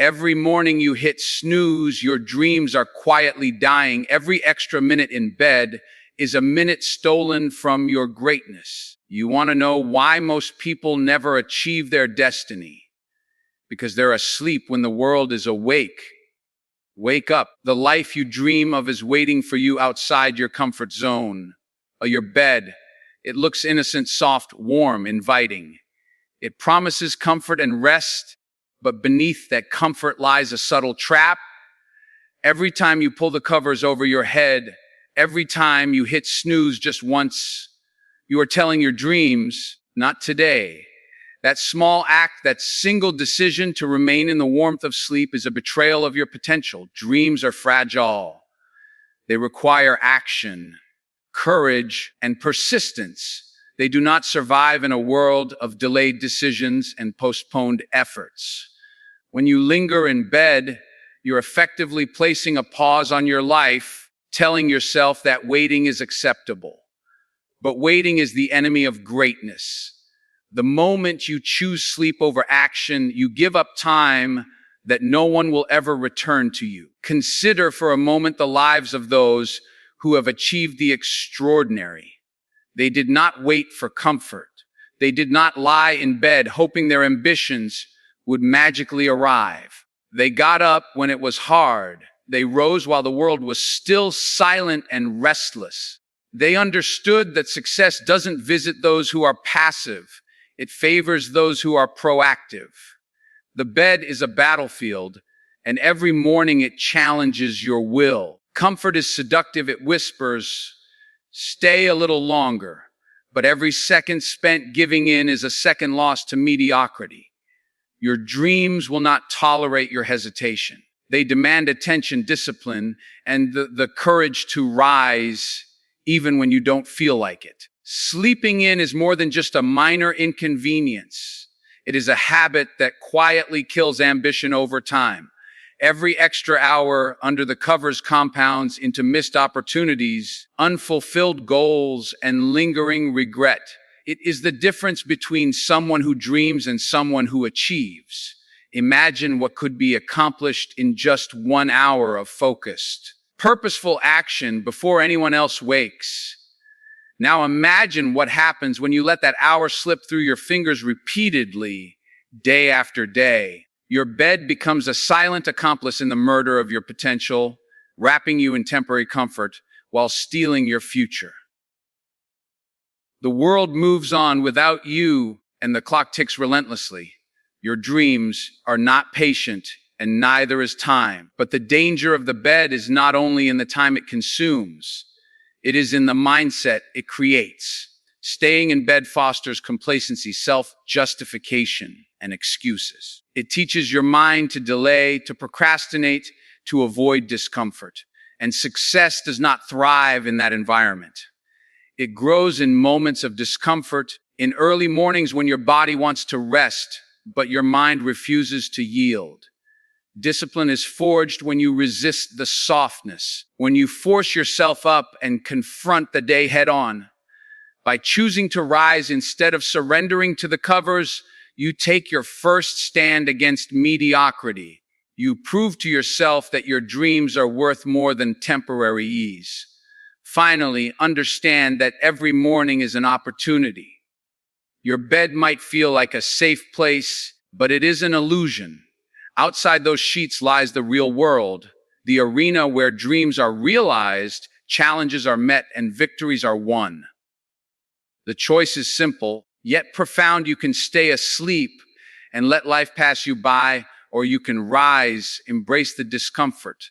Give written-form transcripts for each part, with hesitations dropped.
Every morning you hit snooze, your dreams are quietly dying. Every extra minute in bed is a minute stolen from your greatness. You want to know why most people never achieve their destiny? Because they're asleep when the world is awake. Wake up. The life you dream of is waiting for you outside your comfort zone. Your bed. It looks innocent, soft, warm, inviting. It promises comfort and rest, but beneath that comfort lies a subtle trap. Every time you pull the covers over your head, every time you hit snooze just once, you are telling your dreams, not today. That small act, that single decision to remain in the warmth of sleep is a betrayal of your potential. Dreams are fragile. They require action, courage, and persistence. They do not survive in a world of delayed decisions and postponed efforts. When you linger in bed, you're effectively placing a pause on your life, telling yourself that waiting is acceptable. But waiting is the enemy of greatness. The moment you choose sleep over action, you give up time that no one will ever return to you. Consider for a moment the lives of those who have achieved the extraordinary. They did not wait for comfort. They did not lie in bed hoping their ambitions would magically arrive. They got up when it was hard. They rose while the world was still silent and restless. They understood that success doesn't visit those who are passive. It favors those who are proactive. The bed is a battlefield, and every morning it challenges your will. Comfort is seductive. It whispers, "Stay a little longer." But every second spent giving in is a second lost to mediocrity. Your dreams will not tolerate your hesitation. They demand attention, discipline, and the courage to rise even when you don't feel like it. Sleeping in is more than just a minor inconvenience. It is a habit that quietly kills ambition over time. Every extra hour under the covers compounds into missed opportunities, unfulfilled goals, and lingering regret. It is the difference between someone who dreams and someone who achieves. Imagine what could be accomplished in just 1 hour of focused, purposeful action before anyone else wakes. Now imagine what happens when you let that hour slip through your fingers repeatedly, day after day. Your bed becomes a silent accomplice in the murder of your potential, wrapping you in temporary comfort while stealing your future. The world moves on without you, and the clock ticks relentlessly. Your dreams are not patient, and neither is time. But the danger of the bed is not only in the time it consumes, it is in the mindset it creates. Staying in bed fosters complacency, self-justification, and excuses. It teaches your mind to delay, to procrastinate, to avoid discomfort. And success does not thrive in that environment. It grows in moments of discomfort, in early mornings when your body wants to rest, but your mind refuses to yield. Discipline is forged when you resist the softness, when you force yourself up and confront the day head on. By choosing to rise instead of surrendering to the covers, you take your first stand against mediocrity. You prove to yourself that your dreams are worth more than temporary ease. Finally, understand that every morning is an opportunity. Your bed might feel like a safe place, but it is an illusion. Outside those sheets lies the real world, the arena where dreams are realized, challenges are met, and victories are won. The choice is simple, yet profound. You can stay asleep and let life pass you by, or you can rise, embrace the discomfort,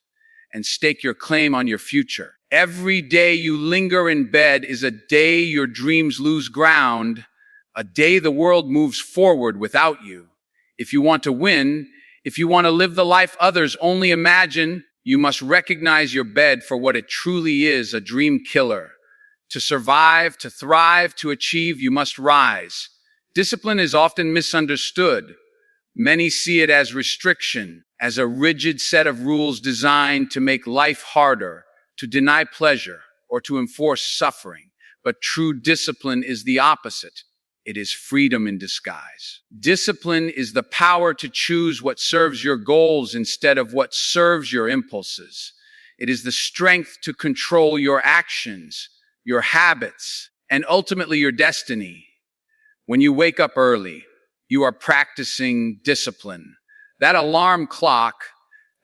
and stake your claim on your future. Every day you linger in bed is a day your dreams lose ground, a day the world moves forward without you. If you want to win, if you want to live the life others only imagine, you must recognize your bed for what it truly is, a dream killer. To survive, to thrive, to achieve, you must rise. Discipline is often misunderstood. Many see it as restriction, as a rigid set of rules designed to make life harder, to deny pleasure, or to enforce suffering. But true discipline is the opposite. it is freedom in disguise. Discipline is the power to choose what serves your goals instead of what serves your impulses. It is the strength to control your actions, your habits, and ultimately your destiny. When you wake up early, you are practicing discipline. That alarm clock,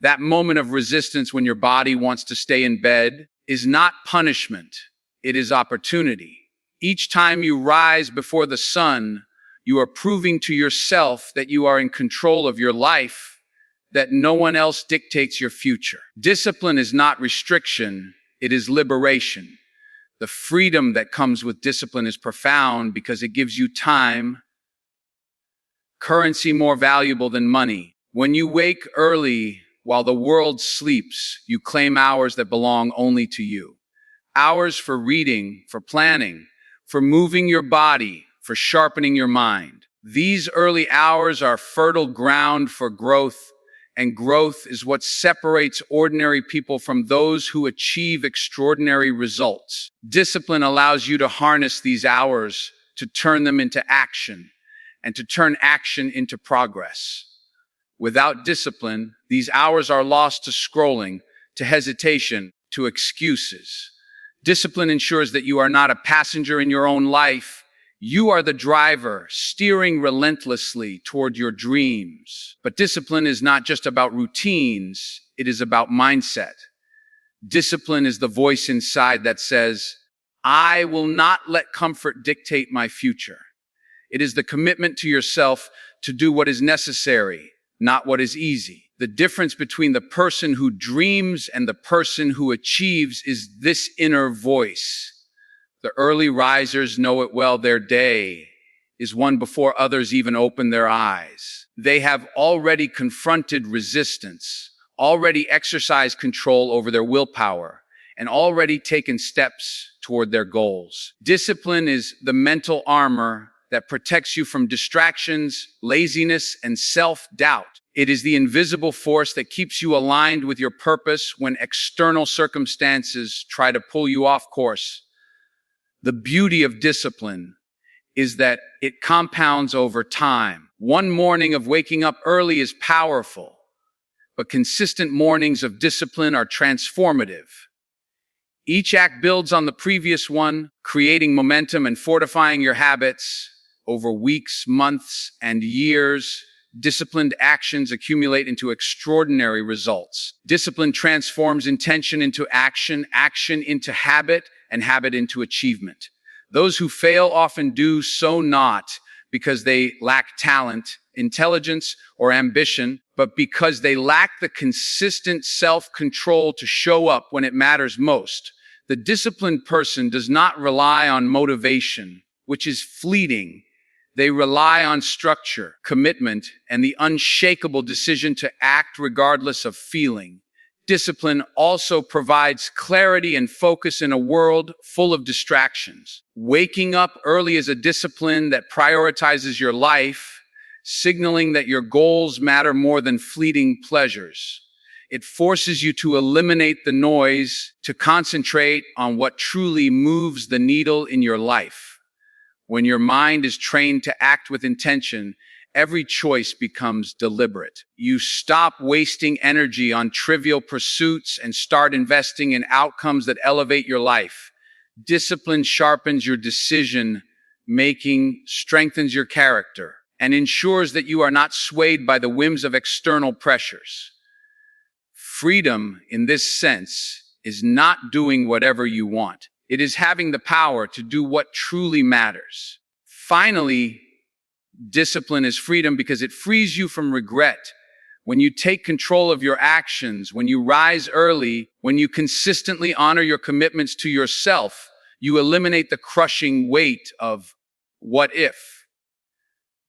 that moment of resistance when your body wants to stay in bed, is not punishment. It is opportunity. Each time you rise before the sun, you are proving to yourself that you are in control of your life, that no one else dictates your future. Discipline is not restriction, it is liberation. The freedom that comes with discipline is profound because it gives you time, currency more valuable than money. When you wake early while the world sleeps, you claim hours that belong only to you. Hours for reading, for planning, for moving your body, for sharpening your mind. These early hours are fertile ground for growth, and growth is what separates ordinary people from those who achieve extraordinary results. Discipline allows you to harness these hours, to turn them into action, and to turn action into progress. Without discipline, these hours are lost to scrolling, to hesitation, to excuses. Discipline ensures that you are not a passenger in your own life. You are the driver, steering relentlessly toward your dreams. But discipline is not just about routines, it is about mindset. Discipline is the voice inside that says, I will not let comfort dictate my future. It is the commitment to yourself to do what is necessary, not what is easy. The difference between the person who dreams and the person who achieves is this inner voice. The early risers know it well. Their day is one before others even open their eyes. They have already confronted resistance, already exercised control over their willpower, and already taken steps toward their goals. Discipline is the mental armor that protects you from distractions, laziness, and self-doubt. It is the invisible force that keeps you aligned with your purpose when external circumstances try to pull you off course. The beauty of discipline is that it compounds over time. One morning of waking up early is powerful, but consistent mornings of discipline are transformative. Each act builds on the previous one, creating momentum and fortifying your habits over weeks, months, and years. Disciplined actions accumulate into extraordinary results. Discipline transforms intention into action, action into habit, and habit into achievement. Those who fail often do so not because they lack talent, intelligence, or ambition, but because they lack the consistent self-control to show up when it matters most. The disciplined person does not rely on motivation, which is fleeting. They rely on structure, commitment, and the unshakable decision to act regardless of feeling. Discipline also provides clarity and focus in a world full of distractions. Waking up early is a discipline that prioritizes your life, signaling that your goals matter more than fleeting pleasures. It forces you to eliminate the noise, to concentrate on what truly moves the needle in your life. When your mind is trained to act with intention, every choice becomes deliberate. You stop wasting energy on trivial pursuits and start investing in outcomes that elevate your life. Discipline sharpens your decision making, strengthens your character, and ensures that you are not swayed by the whims of external pressures. Freedom, in this sense, is not doing whatever you want. It is having the power to do what truly matters. Finally, discipline is freedom because it frees you from regret. When you take control of your actions, when you rise early, when you consistently honor your commitments to yourself, you eliminate the crushing weight of what if.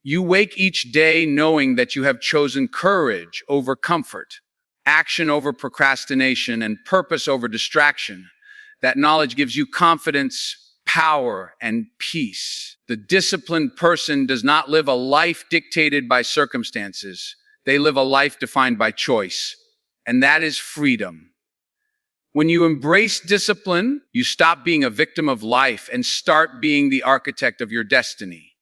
You wake each day knowing that you have chosen courage over comfort, action over procrastination, and purpose over distraction. That knowledge gives you confidence, power, and peace. The disciplined person does not live a life dictated by circumstances. They live a life defined by choice, and that is freedom. When you embrace discipline, you stop being a victim of life and start being the architect of your destiny.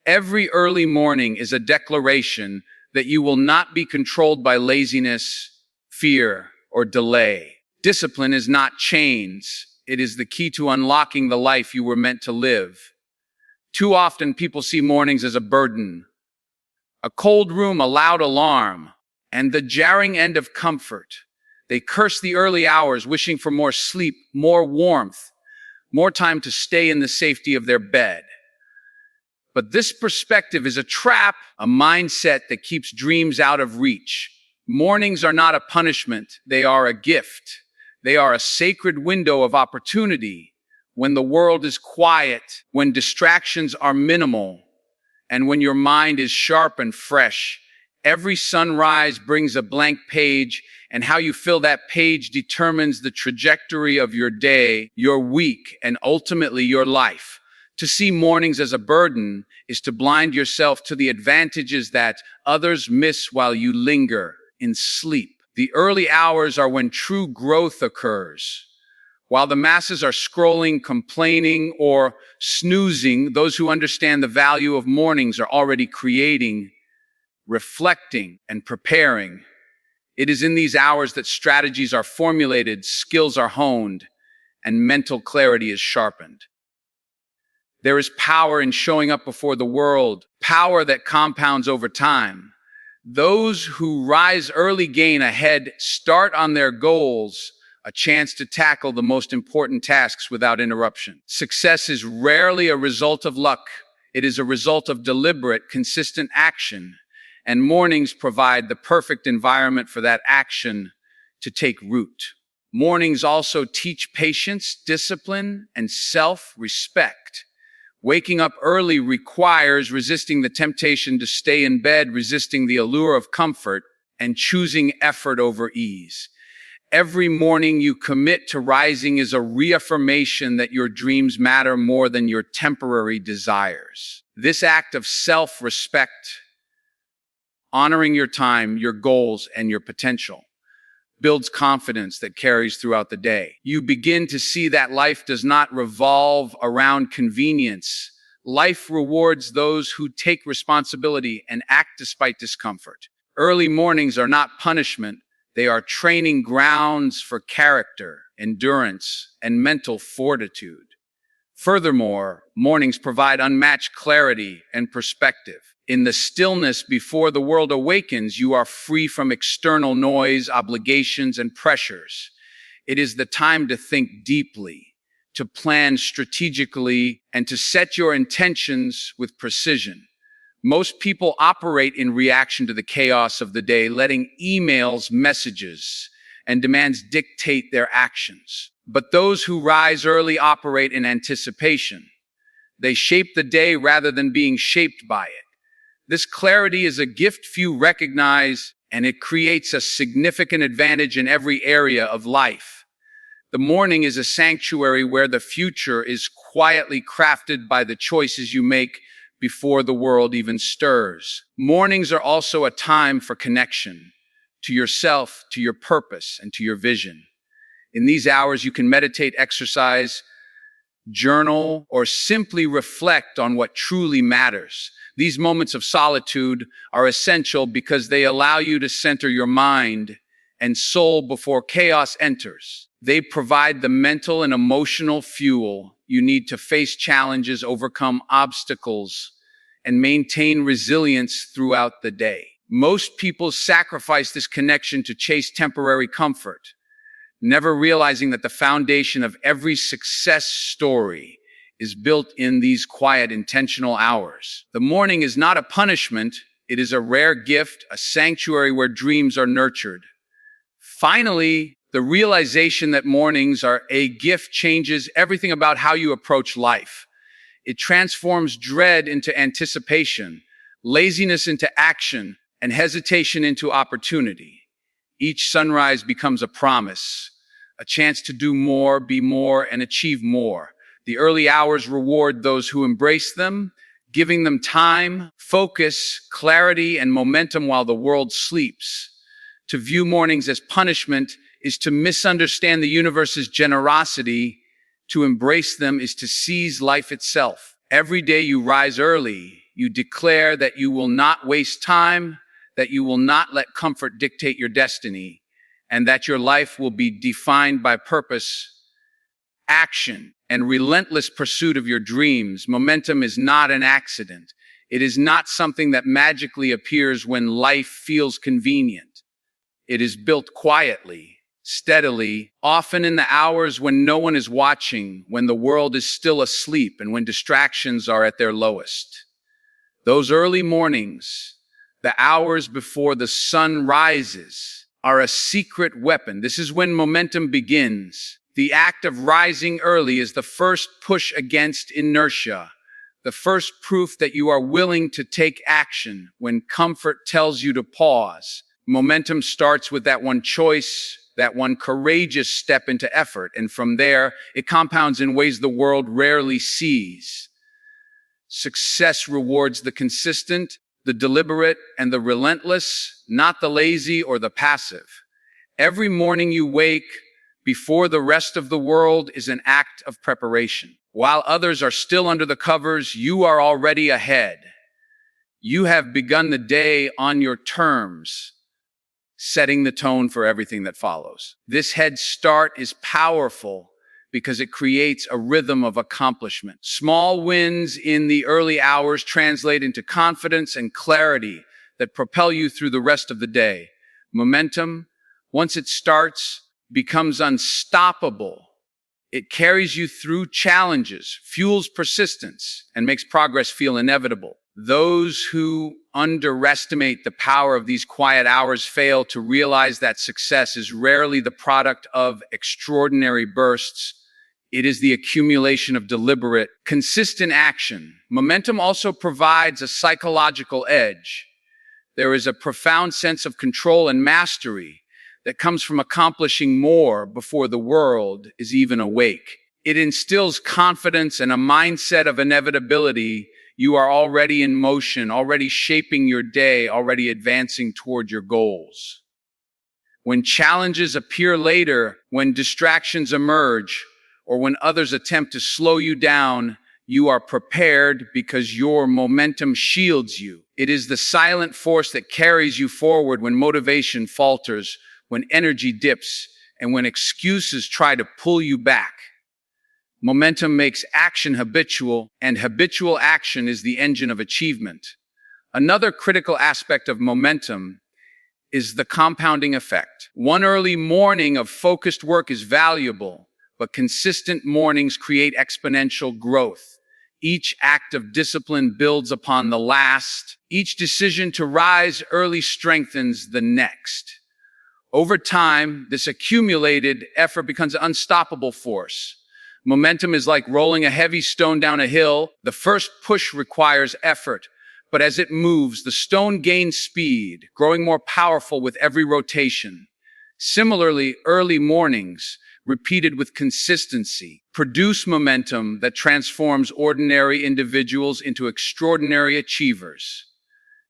Every early morning is a declaration that you will not be controlled by laziness, fear, or delay. Discipline is not chains. It is the key to unlocking the life you were meant to live. Too often, people see mornings as a burden, a cold room, a loud alarm, and the jarring end of comfort. They curse the early hours, wishing for more sleep, more warmth, more time to stay in the safety of their bed. But this perspective is a trap, a mindset that keeps dreams out of reach. Mornings are not a punishment, they are a gift. They are a sacred window of opportunity. When the world is quiet, when distractions are minimal, and when your mind is sharp and fresh, every sunrise brings a blank page, and how you fill that page determines the trajectory of your day, your week, and ultimately your life. To see mornings as a burden is to blind yourself to the advantages that others miss while you linger in sleep. The early hours are when true growth occurs. While the masses are scrolling, complaining, or snoozing, those who understand the value of mornings are already creating, reflecting, and preparing. It is in these hours that strategies are formulated, skills are honed, and mental clarity is sharpened. There is power in showing up before the world, power that compounds over time. Those who rise early gain a head start on their goals, a chance to tackle the most important tasks without interruption. Success is rarely a result of luck. It is a result of deliberate, consistent action, and mornings provide the perfect environment for that action to take root. Mornings also teach patience, discipline, and self-respect. Waking up early requires resisting the temptation to stay in bed, resisting the allure of comfort, and choosing effort over ease. Every morning you commit to rising is a reaffirmation that your dreams matter more than your temporary desires. This act of self-respect, honoring your time, your goals, and your potential, builds confidence that carries throughout the day. You begin to see that life does not revolve around convenience. Life rewards those who take responsibility and act despite discomfort. Early mornings are not punishment. They are training grounds for character, endurance, and mental fortitude. Furthermore, mornings provide unmatched clarity and perspective. In the stillness before the world awakens, you are free from external noise, obligations, and pressures. It is the time to think deeply, to plan strategically, and to set your intentions with precision. Most people operate in reaction to the chaos of the day, letting emails, messages, and demands dictate their actions. But those who rise early operate in anticipation. They shape the day rather than being shaped by it. This clarity is a gift few recognize, and it creates a significant advantage in every area of life. The morning is a sanctuary where the future is quietly crafted by the choices you make before the world even stirs. Mornings are also a time for connection to yourself, to your purpose, and to your vision. In these hours, you can meditate, exercise, journal, or simply reflect on what truly matters. These moments of solitude are essential because they allow you to center your mind and soul before chaos enters. They provide the mental and emotional fuel you need to face challenges, overcome obstacles, and maintain resilience throughout the day. Most people sacrifice this connection to chase temporary comfort, never realizing that the foundation of every success story is built in these quiet, intentional hours. The morning is not a punishment. It is a rare gift, a sanctuary where dreams are nurtured. Finally, the realization that mornings are a gift changes everything about how you approach life. It transforms dread into anticipation, laziness into action, and hesitation into opportunity. Each sunrise becomes a promise, a chance to do more, be more, and achieve more. The early hours reward those who embrace them, giving them time, focus, clarity, and momentum while the world sleeps. To view mornings as punishment is to misunderstand the universe's generosity. To embrace them is to seize life itself. Every day you rise early, You declare that you will not waste time, that you will not let comfort dictate your destiny, and that your life will be defined by purpose, action, and relentless pursuit of your dreams. Momentum is not an accident. It is not something that magically appears when life feels convenient. It is built quietly, steadily, often in the hours when no one is watching, when the world is still asleep, and when distractions are at their lowest. Those early mornings, the hours before the sun rises, are a secret weapon. This is when momentum begins. The act of rising early is the first push against inertia, the first proof that you are willing to take action when comfort tells you to pause. Momentum starts with that one choice, that one courageous step into effort, and from there, it compounds in ways the world rarely sees. Success rewards the consistent, the deliberate, and the relentless, not the lazy or the passive. Every morning you wake, before the rest of the world, is an act of preparation. While others are still under the covers, you are already ahead. You have begun the day on your terms, setting the tone for everything that follows. This head start is powerful because it creates a rhythm of accomplishment. Small wins in the early hours translate into confidence and clarity that propel you through the rest of the day. Momentum, once it starts, becomes unstoppable. It carries you through challenges, fuels persistence, and makes progress feel inevitable. Those who underestimate the power of these quiet hours fail to realize that success is rarely the product of extraordinary bursts. It is the accumulation of deliberate, consistent action. Momentum also provides a psychological edge. There is a profound sense of control and mastery that comes from accomplishing more before the world is even awake. It instills confidence and a mindset of inevitability. You are already in motion, already shaping your day, already advancing toward your goals. When challenges appear later, when distractions emerge, or when others attempt to slow you down, you are prepared because your momentum shields you. It is the silent force that carries you forward when motivation falters, when energy dips, and when excuses try to pull you back. Momentum makes action habitual, and habitual action is the engine of achievement. Another critical aspect of momentum is the compounding effect. One early morning of focused work is valuable, but consistent mornings create exponential growth. Each act of discipline builds upon the last. Each decision to rise early strengthens the next. Over time, this accumulated effort becomes an unstoppable force. Momentum is like rolling a heavy stone down a hill. The first push requires effort, but as it moves, the stone gains speed, growing more powerful with every rotation. Similarly, early mornings, repeated with consistency, produce momentum that transforms ordinary individuals into extraordinary achievers.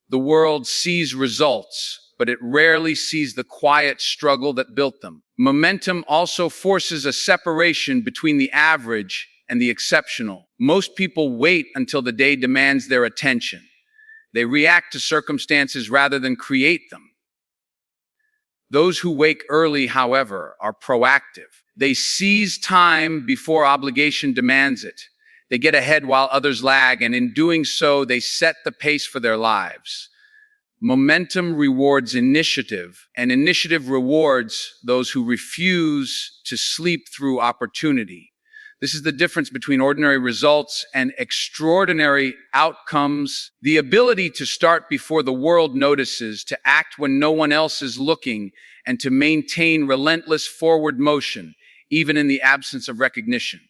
The world sees results, but it rarely sees the quiet struggle that built them. Momentum also forces a separation between the average and the exceptional. Most people wait until the day demands their attention. They react to circumstances rather than create them. Those who wake early, however, are proactive. They seize time before obligation demands it. They get ahead while others lag, and in doing so, they set the pace for their lives. Momentum rewards initiative, and initiative rewards those who refuse to sleep through opportunity. This is the difference between ordinary results and extraordinary outcomes. The ability to start before the world notices, to act when no one else is looking, and to maintain relentless forward motion, even in the absence of recognition.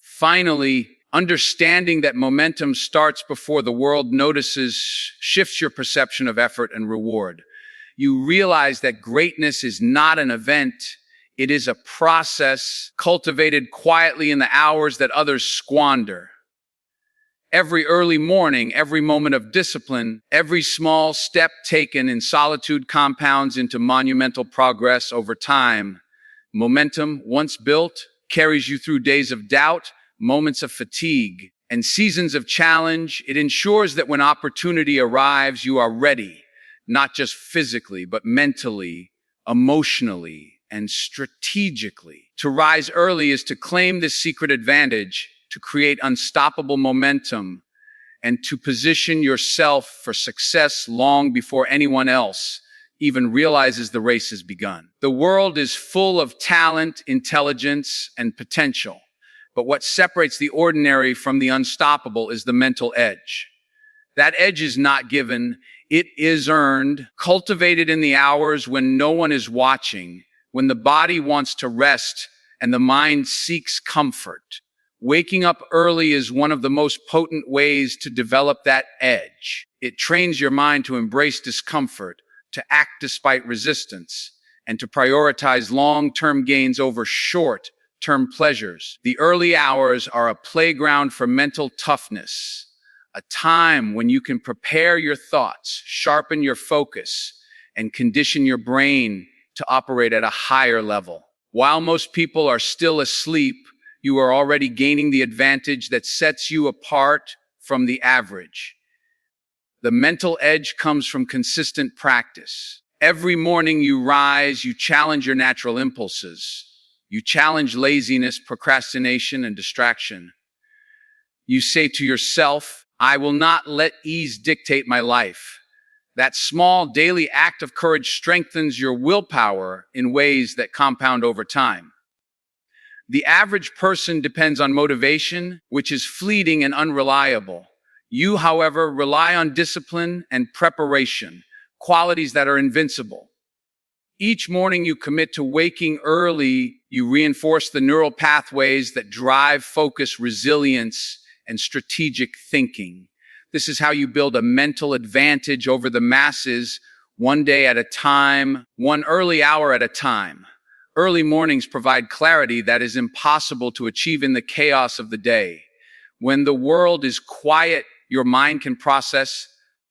Finally, understanding that momentum starts before the world notices shifts your perception of effort and reward. You realize that greatness is not an event. It is a process cultivated quietly in the hours that others squander. Every early morning, every moment of discipline, every small step taken in solitude compounds into monumental progress over time. Momentum, once built, carries you through days of doubt, moments of fatigue, and seasons of challenge. It ensures that when opportunity arrives, you are ready, not just physically, but mentally, emotionally, and strategically. To rise early is to claim this secret advantage, to create unstoppable momentum, and to position yourself for success long before anyone else even realizes the race has begun. The world is full of talent, intelligence, and potential. But what separates the ordinary from the unstoppable is the mental edge. That edge is not given, it is earned, cultivated in the hours when no one is watching, when the body wants to rest and the mind seeks comfort. Waking up early is one of the most potent ways to develop that edge. It trains your mind to embrace discomfort, to act despite resistance, and to prioritize long-term gains over short-term pleasures. The early hours are a playground for mental toughness, a time when you can prepare your thoughts, sharpen your focus, and condition your brain to operate at a higher level. While most people are still asleep, you are already gaining the advantage that sets you apart from the average. The mental edge comes from consistent practice. Every morning you rise, you challenge your natural impulses. You challenge laziness, procrastination, and distraction. You say to yourself, I will not let ease dictate my life. That small daily act of courage strengthens your willpower in ways that compound over time. The average person depends on motivation, which is fleeting and unreliable. You, however, rely on discipline and preparation, qualities that are invincible. Each morning you commit to waking early, you reinforce the neural pathways that drive focus, resilience, and strategic thinking. This is how you build a mental advantage over the masses, one day at a time, one early hour at a time. Early mornings provide clarity that is impossible to achieve in the chaos of the day. When the world is quiet, your mind can process,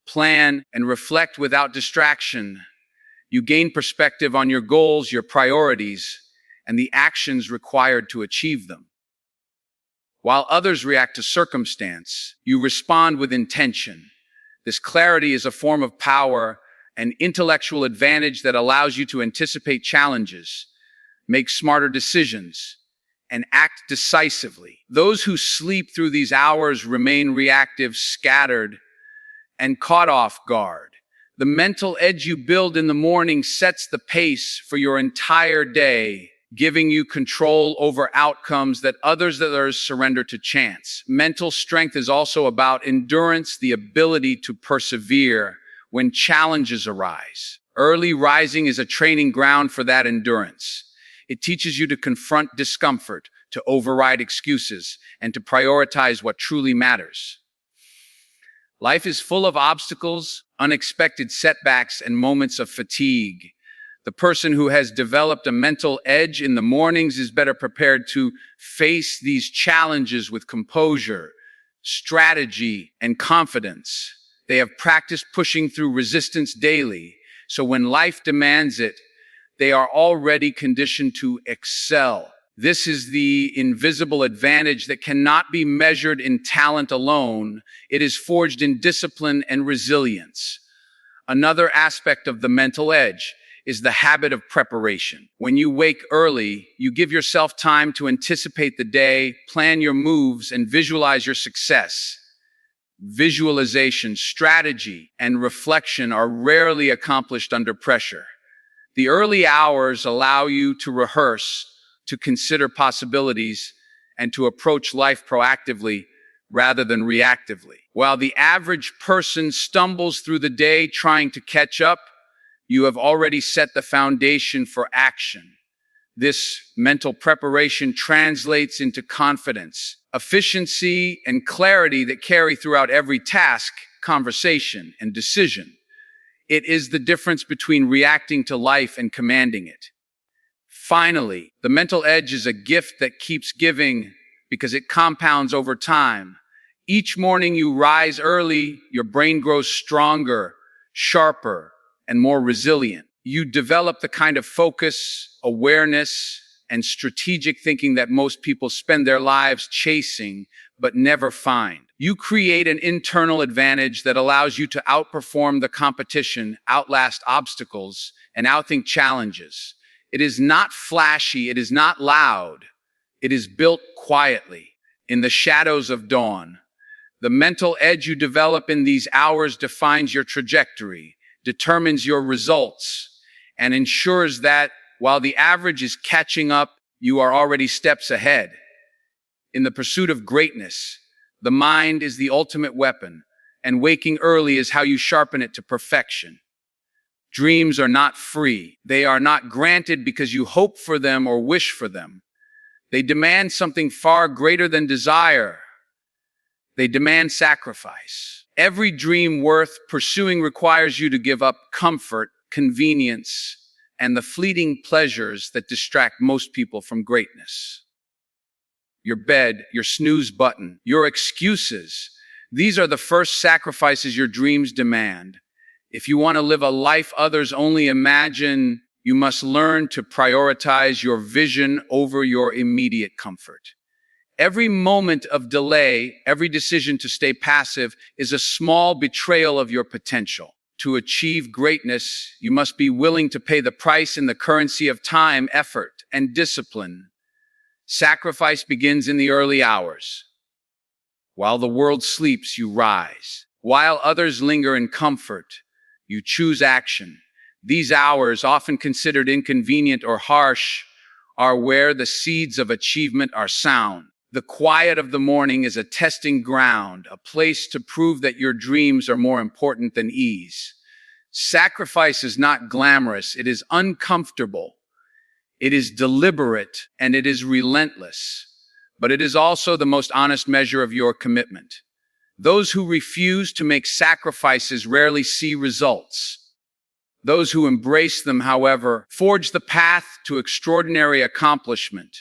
plan, and reflect without distraction. You gain perspective on your goals, your priorities, and the actions required to achieve them. While others react to circumstance, you respond with intention. This clarity is a form of power, an intellectual advantage that allows you to anticipate challenges, make smarter decisions, and act decisively. Those who sleep through these hours remain reactive, scattered, and caught off guard. The mental edge you build in the morning sets the pace for your entire day, giving you control over outcomes that others surrender to chance. Mental strength is also about endurance, the ability to persevere when challenges arise. Early rising is a training ground for that endurance. It teaches you to confront discomfort, to override excuses, and to prioritize what truly matters. Life is full of obstacles, unexpected setbacks, and moments of fatigue. The person who has developed a mental edge in the mornings is better prepared to face these challenges with composure, strategy, and confidence. They have practiced pushing through resistance daily, so when life demands it, they are already conditioned to excel. This is the invisible advantage that cannot be measured in talent alone. It is forged in discipline and resilience. Another aspect of the mental edge is the habit of preparation. When you wake early, you give yourself time to anticipate the day, plan your moves, and visualize your success. Visualization, strategy, and reflection are rarely accomplished under pressure. The early hours allow you to rehearse, to consider possibilities, and to approach life proactively rather than reactively. While the average person stumbles through the day trying to catch up, you have already set the foundation for action. This mental preparation translates into confidence, efficiency, and clarity that carry throughout every task, conversation, and decision. It is the difference between reacting to life and commanding it. Finally, the mental edge is a gift that keeps giving because it compounds over time. Each morning you rise early, your brain grows stronger, sharper, and more resilient. You develop the kind of focus, awareness, and strategic thinking that most people spend their lives chasing. but never find. You create an internal advantage that allows you to outperform the competition, outlast obstacles, and outthink challenges. It is not flashy, it is not loud. It is built quietly, in the shadows of dawn. The mental edge you develop in these hours defines your trajectory, determines your results, and ensures that, while the average is catching up, you are already steps ahead. In the pursuit of greatness, the mind is the ultimate weapon, and waking early is how you sharpen it to perfection. Dreams are not free. They are not granted because you hope for them or wish for them. They demand something far greater than desire. They demand sacrifice. Every dream worth pursuing requires you to give up comfort, convenience, and the fleeting pleasures that distract most people from greatness. Your bed, your snooze button, your excuses. These are the first sacrifices your dreams demand. If you want to live a life others only imagine, you must learn to prioritize your vision over your immediate comfort. Every moment of delay, every decision to stay passive is a small betrayal of your potential. To achieve greatness, you must be willing to pay the price in the currency of time, effort, and discipline. Sacrifice begins in the early hours. While the world sleeps, you rise. While others linger in comfort, you choose action. These hours, often considered inconvenient or harsh, are where the seeds of achievement are sown. The quiet of the morning is a testing ground, a place to prove that your dreams are more important than ease. Sacrifice is not glamorous, it is uncomfortable. It is deliberate and it is relentless, but it is also the most honest measure of your commitment. Those who refuse to make sacrifices rarely see results. Those who embrace them, however, forge the path to extraordinary accomplishment.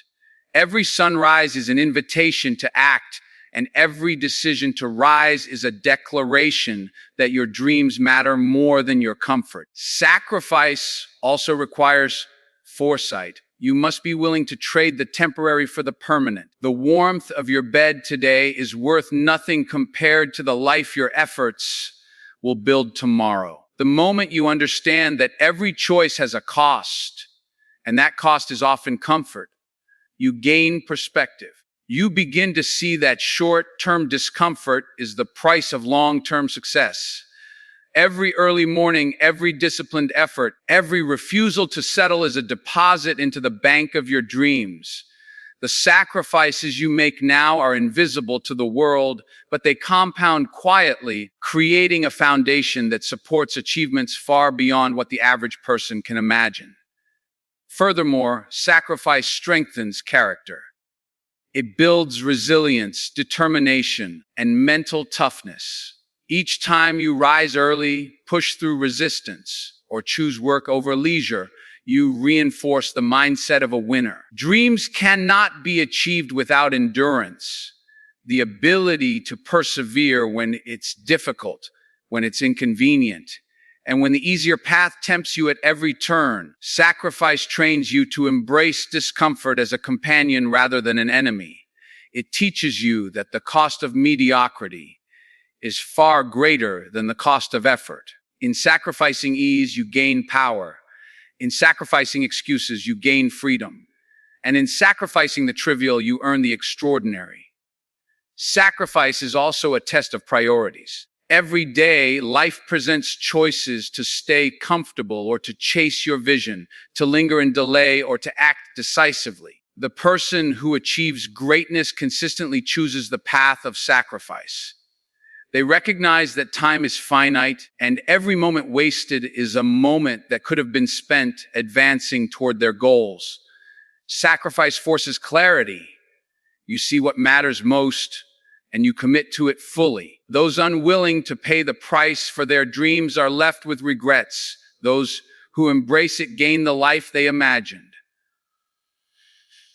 Every sunrise is an invitation to act, and every decision to rise is a declaration that your dreams matter more than your comfort. Sacrifice also requires foresight. You must be willing to trade the temporary for the permanent. The warmth of your bed today is worth nothing compared to the life your efforts will build tomorrow. The moment you understand that every choice has a cost, and that cost is often comfort, you gain perspective. You begin to see that short-term discomfort is the price of long-term success. Every early morning, every disciplined effort, every refusal to settle is a deposit into the bank of your dreams. The sacrifices you make now are invisible to the world, but they compound quietly, creating a foundation that supports achievements far beyond what the average person can imagine. Furthermore, sacrifice strengthens character. It builds resilience, determination, and mental toughness. Each time you rise early, push through resistance, or choose work over leisure, you reinforce the mindset of a winner. Dreams cannot be achieved without endurance, the ability to persevere when it's difficult, when it's inconvenient, and when the easier path tempts you at every turn. Sacrifice trains you to embrace discomfort as a companion rather than an enemy. It teaches you that the cost of mediocrity is far greater than the cost of effort. In sacrificing ease, you gain power. In sacrificing excuses, you gain freedom. And in sacrificing the trivial, you earn the extraordinary. Sacrifice is also a test of priorities. Every day, life presents choices to stay comfortable or to chase your vision, to linger in delay or to act decisively. The person who achieves greatness consistently chooses the path of sacrifice. They recognize that time is finite, and every moment wasted is a moment that could have been spent advancing toward their goals. Sacrifice forces clarity. You see what matters most, and you commit to it fully. Those unwilling to pay the price for their dreams are left with regrets. Those who embrace it gain the life they imagined.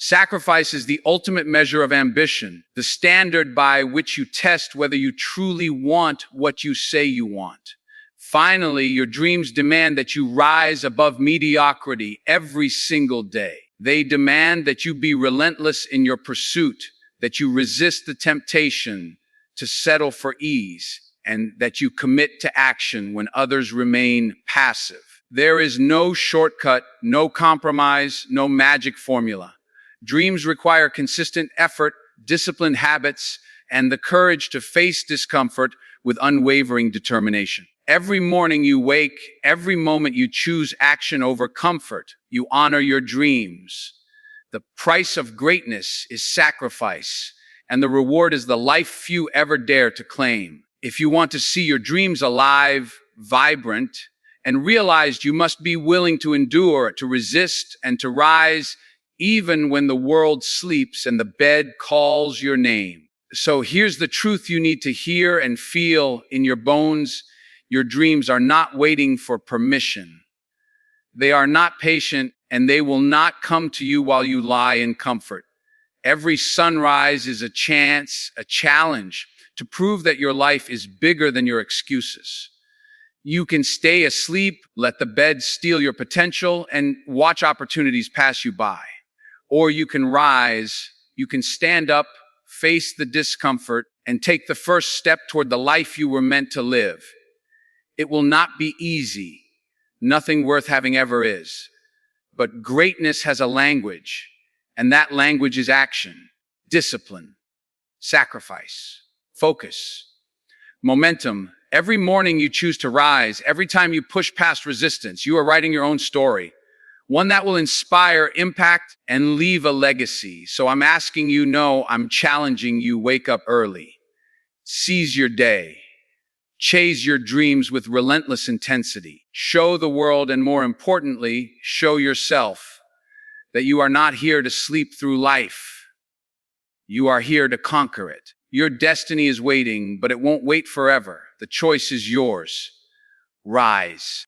Sacrifice is the ultimate measure of ambition, the standard by which you test whether you truly want what you say you want. Finally, your dreams demand that you rise above mediocrity every single day. They demand that you be relentless in your pursuit, that you resist the temptation to settle for ease, and that you commit to action when others remain passive. There is no shortcut, no compromise, no magic formula. Dreams require consistent effort, disciplined habits, and the courage to face discomfort with unwavering determination. Every morning you wake, every moment you choose action over comfort, you honor your dreams. The price of greatness is sacrifice, and the reward is the life few ever dare to claim. If you want to see your dreams alive, vibrant, and realized, you must be willing to endure, to resist, and to rise, even when the world sleeps and the bed calls your name. So here's the truth you need to hear and feel in your bones. Your dreams are not waiting for permission. They are not patient, and they will not come to you while you lie in comfort. Every sunrise is a chance, a challenge to prove that your life is bigger than your excuses. You can stay asleep, let the bed steal your potential, and watch opportunities pass you by. Or you can rise, you can stand up, face the discomfort, and take the first step toward the life you were meant to live. It will not be easy. Nothing worth having ever is. But greatness has a language, and that language is action, discipline, sacrifice, focus, momentum. Every morning you choose to rise, every time you push past resistance, you are writing your own story, one that will inspire, impact, and leave a legacy. So I'm asking you, no, I'm challenging you, wake up early. Seize your day. Chase your dreams with relentless intensity. Show the world, and more importantly, show yourself, that you are not here to sleep through life. You are here to conquer it. Your destiny is waiting, but it won't wait forever. The choice is yours. Rise.